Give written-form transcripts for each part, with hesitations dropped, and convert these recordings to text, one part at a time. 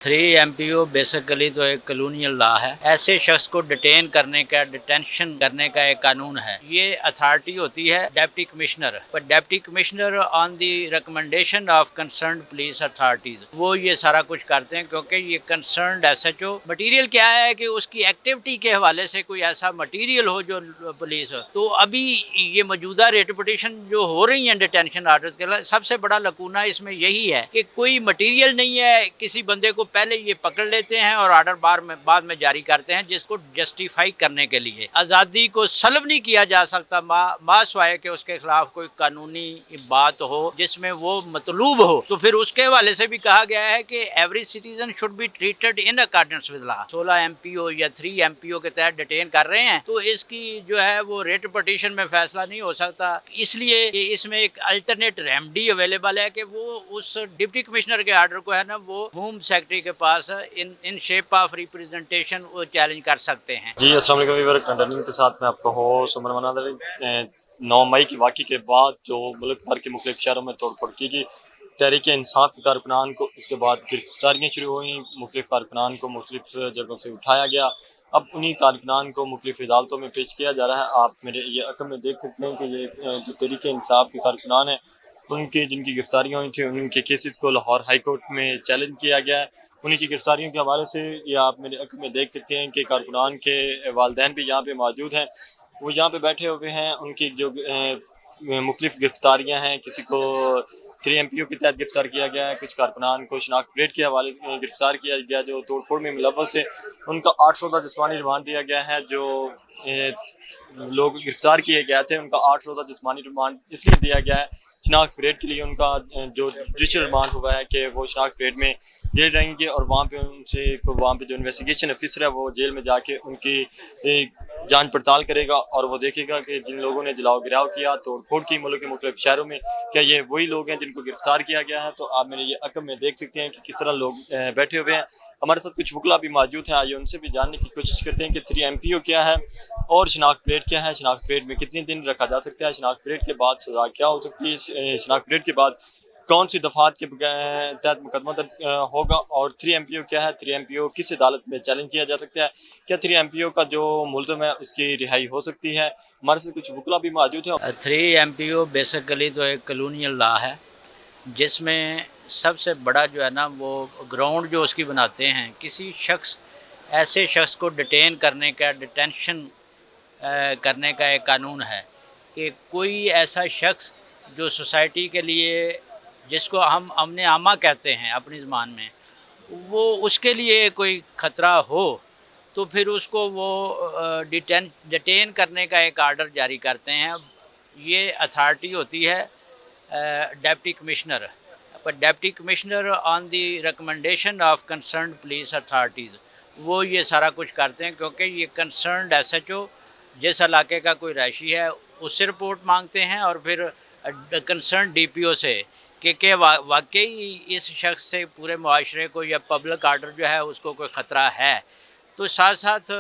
3 MPO basically तो एक colonial law है। ऐसे शख्स को डिटेन करने का, डिटेंशन करने का एक कानून है। ये अथॉरिटी होती है डिप्टी कमिश्नर, पर deputy commissioner on the recommendation of concerned police authorities वो ये सारा कुछ करते हैं, क्योंकि ये कंसर्न्ड SHO मटीरियल क्या है कि उसकी एक्टिविटी के हवाले से कोई ऐसा मटीरियल हो जो पुलिस हो। तो अभी ये मौजूदा रेटिपिटेशन जो हो रही है डिटेंशन ऑर्डर्स के लिए, सबसे बड़ा लकूना इसमें यही है कि कोई मटीरियल नहीं है। किसी बंदे को पहले ये पकड़ लेते हैं और ऑर्डर बाद में जारी करते हैं, जिसको जस्टिफाई करने के लिए आज़ादी को सल्ब नहीं किया जा सकता मासवाए कि उसके खिलाफ कोई कानूनी बात हो जिसमें वो मतलूब हो। तो फिर उसके हवाले से भी कहा गया है कि every citizen should be treated in accordance with law. 16 MPO या 3 MPO के तहत डिटेन कर रहे हैं, तो इसकी जो है वो रेट पटिशन में फैसला नहीं हो सकता। इसलिए इसमें एक अल्टरनेट रेमेडी अवेलेबल है कि वो उस डिप्टी कमिश्नर के ऑर्डर को है ना, वो होम सेक्रेटरी के पास इन शेप ऑफ रिप्रेजेंटेशन वो चैलेंज कर सकते हैं। जी अस्सलाम वालेकुम। कंटेनिंग के साथ मैं आपका होस्ट उमर मनादर। 9 मई के वाक़े के बाद जो मुल्क भर के मुख्तलिफ शहरों में तोड़फोड़ की गई, तहरीक इंसाफ के कारकुनान को, उसके बाद गिरफ्तारियाँ शुरू हुई, मुख्तलिफ कारकुनान को मुख्तलिफ जगहों से उठाया गया। अब उन्हीं कारकुनान को मुख्तलिफ अदालतों में पेश किया जा रहा है। आप मेरे ये अक़ल में देख सकते हैं कि ये जो तहरीक इंसाफ के कारकुनान हैं, उनकी जिनकी गिरफ्तारियाँ हुई थी, उनके केसेस को लाहौर हाई कोर्ट में चैलेंज किया गया है। उन्हीं की गिरफ्तारियों के हवाले से ये आप मेरे अक़ल में देख सकते हैं कि कारकुनान के वालिदैन भी यहाँ पे मौजूद हैं, वो यहाँ पे बैठे हुए हैं। उनकी जो मुख्तलिफ गिरफ्तारियाँ हैं, किसी को 3 MPO के तहत गिरफ्तार किया गया है, कुछ कारकुनान को शनाख्त परेड के हवाले से गिरफ्तार किया गया जो तोड़फोड़ में मुलव्वस है। उनका 8 रोज़ा जिस्मानी रिमांड दिया गया है। जो लोग गिरफ्तार किए गए थे उनका 8 रोज़ा जिस्मानी रिमांड इसलिए दिया गया है, शनाख्त परेड के लिए उनका जो जुडिशल रिमांड हुआ है कि वो शनाख्त परेड में जेल रहेंगे और वहाँ पे उनसे वहाँ पे जो इन्वेस्टिगेशन ऑफिसर है वो जेल में जाके उनकी जांच पड़ताल करेगा और वो देखेगा कि जिन लोगों ने जलाओ गिराव किया, तोड़फोड़ की मुल्क के मुख्तलिफ शहरों में, क्या ये वही लोग हैं जिनको गिरफ्तार किया गया है। तो आप मेरे ये अक़ल में देख सकते हैं कि किस तरह लोग बैठे हुए हैं। हमारे साथ कुछ वकला भी मौजूद हैं, आइए उनसे भी जानने की कोशिश करते हैं कि 3 MPO क्या है और शनाख्त परेड क्या है, शनाख्त परेड में कितने दिन रखा जा सकता है, शनाख्त परेड के बाद सज़ा क्या हो सकती है, शनाख्त परेड के बाद कौन सी दफ़ात के तहत मुकदमा दर्ज होगा और 3 MPO क्या है, 3 MPO किस अदालत में चैलेंज किया जा सकता है, क्या 3 MPO का जो मुलज़म है उसकी रिहाई हो सकती है। हमारे साथ कुछ वकला भी मौजूद हैं। 3 MPO बेसिकली तो एक कॉलोनियल लॉ है, जिसमें सबसे बड़ा जो है ना वो ग्राउंड जो उसकी बनाते हैं, किसी शख्स ऐसे शख्स को डिटेन करने का, डिटेंशन करने का एक कानून है कि कोई ऐसा शख्स जो सोसाइटी के लिए, जिसको हम अमन आमा कहते हैं अपनी ज़बान में, वो उसके लिए कोई ख़तरा हो तो फिर उसको वो डिटेन करने का एक आर्डर जारी करते हैं। ये अथॉरिटी होती है डिप्टी कमिश्नर, पर deputy commissioner on the recommendation of concerned police authorities वो ये सारा कुछ करते हैं, क्योंकि ये कंसर्न्ड SHO जिस इलाके का कोई रहायशी है उससे रिपोर्ट मांगते हैं और फिर कंसर्न DPO से कि वाकई इस शख्स से पूरे मुआशरे को या पब्लिक आर्डर जो है उसको कोई ख़तरा है। तो साथ साथ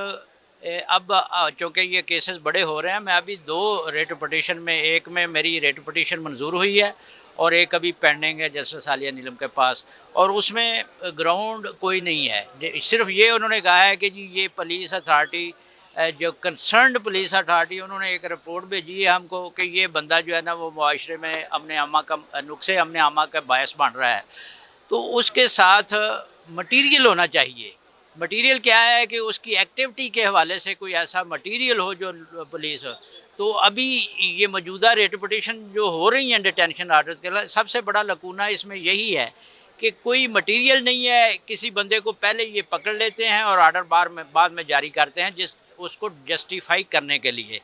अब चूँकि ये केसेस बड़े हो रहे हैं, मैं अभी 2 रेट पटिशन में, एक में मेरी रेट पटिशन मंजूर हुई है और एक अभी पेंडिंग है जस्टिस आलिया नीलम के पास, और उसमें ग्राउंड कोई नहीं है। सिर्फ ये उन्होंने कहा है कि जी ये पुलिस अथॉरिटी, जो कंसर्न्ड पुलिस अथॉरिटी, उन्होंने एक रिपोर्ट भेजी है हमको कि ये बंदा जो है ना वो मुआशरे में अमन आमा का नुक्से अमन आमा का बायस बन रहा है। तो उसके साथ मटीरियल होना चाहिए। मटीरियल क्या है कि उसकी एक्टिविटी के हवाले से कोई ऐसा मटीरियल हो जो पुलिस हो। तो अभी ये मौजूदा रेटिपिटेशन जो हो रही हैं डिटेंशन ऑर्डर्स के लिए, सबसे बड़ा लकूना इसमें यही है कि कोई मटीरियल नहीं है। किसी बंदे को पहले ये पकड़ लेते हैं और ऑर्डर बाद में जारी करते हैं, जिस उसको जस्टिफाई करने के लिए।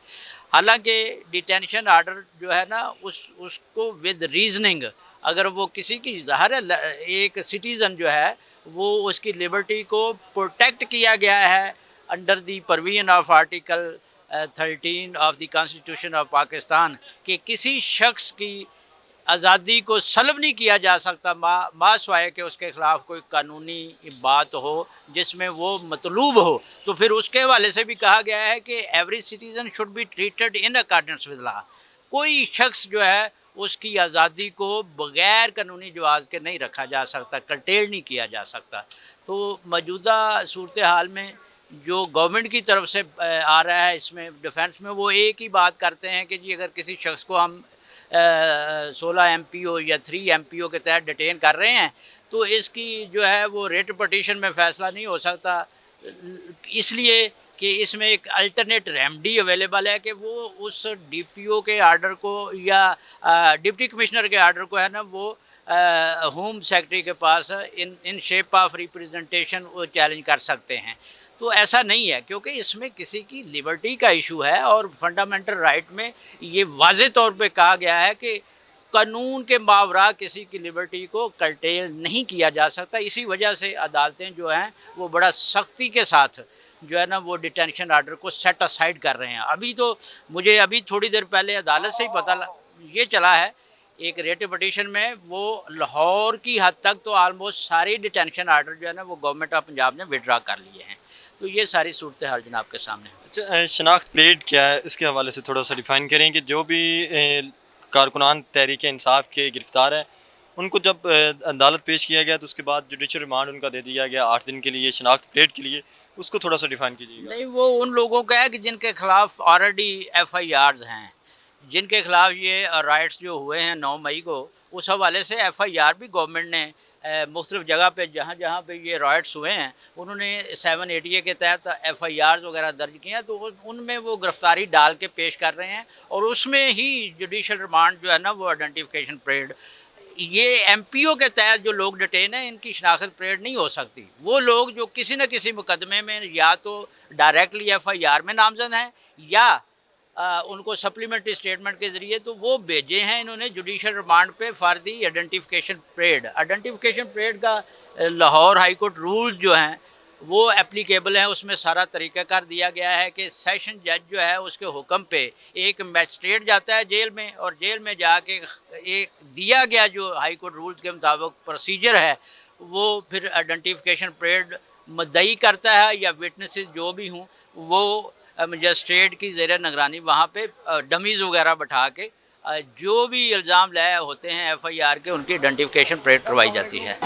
हालांकि डिटेंशन ऑर्डर जो है ना उसको विद रीजनिंग, अगर वो किसी की ज़ाहिर है एक सिटीज़न जो है वो उसकी लिबर्टी को प्रोटेक्ट किया गया है under the provision of article 13 of the constitution of Pakistan, कि किसी शख्स की आज़ादी को सल्ब नहीं किया जा सकता मासवाए कि उसके ख़िलाफ़ कोई कानूनी बात हो जिसमें वो मतलूब हो। तो फिर उसके हवाले से भी कहा गया है कि every citizen should be treated in accordance with law. कोई शख्स जो है उसकी आज़ादी को बग़ैर कानूनी जवाज़ के नहीं रखा जा सकता, कर्टेल नहीं किया जा सकता। तो मौजूदा सूरत हाल में जो गवर्नमेंट की तरफ से आ रहा है इसमें डिफेंस में, वो एक ही बात करते हैं कि जी अगर किसी शख्स को हम 16 एमपीओ या 3 एमपीओ के तहत डिटेन कर रहे हैं तो इसकी जो है वो रिट पिटीशन में फ़ैसला नहीं हो सकता, इसलिए कि इसमें एक अल्टरनेट रेमेडी अवेलेबल है कि वो उस डीपीओ के आर्डर को या डिप्टी कमिश्नर के आर्डर को है ना वो होम सेक्रेटरी के पास इन शेप ऑफ रिप्रेजेंटेशन वो चैलेंज कर सकते हैं। तो ऐसा नहीं है, क्योंकि इसमें किसी की लिबर्टी का इशू है और फंडामेंटल राइट में ये वाज़े तौर पे कहा गया है कि कानून के मावरा किसी की लिबर्टी को कर्टेल नहीं किया जा सकता। इसी वजह से अदालतें जो हैं वो बड़ा सख्ती के साथ जो है ना वो डिटेंशन आर्डर को सेट असाइड कर रहे हैं। अभी तो मुझे अभी थोड़ी देर पहले अदालत से ही ये चला है, एक रेट पिटीशन में वो लाहौर की हद तक तो आलमोस्ट सारे डिटेंशन आर्डर जो है ना वो गवर्नमेंट ऑफ पंजाब ने विड्रा कर लिए हैं। तो ये सारी सूरत हाल जनाब के सामने है। अच्छा, शनाख्त प्लेट क्या है, इसके हवाले से थोड़ा सा डिफ़ाइन करें कि जो भी कारकुनान तहरीक इंसाफ के गिरफ़्तार हैं उनको जब अदालत पेश किया गया तो उसके बाद जुडिशल रिमांड उनका दे दिया गया 8 दिन के लिए शनाख्त प्लेट के लिए, उसको थोड़ा सा डिफ़ाइन कीजिएगा। नहीं, वो उन लोगों का है कि जिनके खिलाफ ऑलरेडी FIRs हैं, जिनके खिलाफ ये राइट्स जो हुए हैं 9 मई को, उस हवाले से FIR भी गवर्नमेंट ने मुख्तलिफ़ जगह पे जहाँ पे ये राइट्स हुए हैं उन्होंने 780A के तहत FIRs वगैरह दर्ज किए हैं। तो उनमें वो गिरफ़्तारी डाल के पेश कर रहे हैं और उसमें ही जुडिशल रिमांड जो है ना वो आइडेंटिफिकेशन परेड, ये MPO के तहत जो लोग डिटेन हैं इनकी शनाख्त परेड नहीं हो सकती। वो लोग जो किसी न किसी मुकदमे में या तो डायरेक्टली FIR में नामज़द हैं या उनको सप्लीमेंट्री स्टेटमेंट के ज़रिए तो वो भेजे हैं इन्होंने जुडिशल रिमांड पे for the identification parade. Identification parade का लाहौर हाई कोर्ट रूल्स जो हैं वो एप्लीकेबल हैं, उसमें सारा तरीका कर दिया गया है कि सेशन जज जो है उसके हुक्म पे एक मैजिस्ट्रेट जाता है जेल में और जेल में जाके एक दिया गया जो हाई कोर्ट रूल्स के मुताबिक प्रोसीजर है वो फिर आइडेंटिफिकेशन परेड मुद्दई करता है या विटनेसेस जो भी हों वो मजिस्ट्रेट की ज़ेर निगरानी वहाँ पे डमीज़ वगैरह बैठा के जो भी इल्ज़ाम लाए होते हैं FIR के उनकी आइडेंटिफिकेशन परेड करवाई जाती है।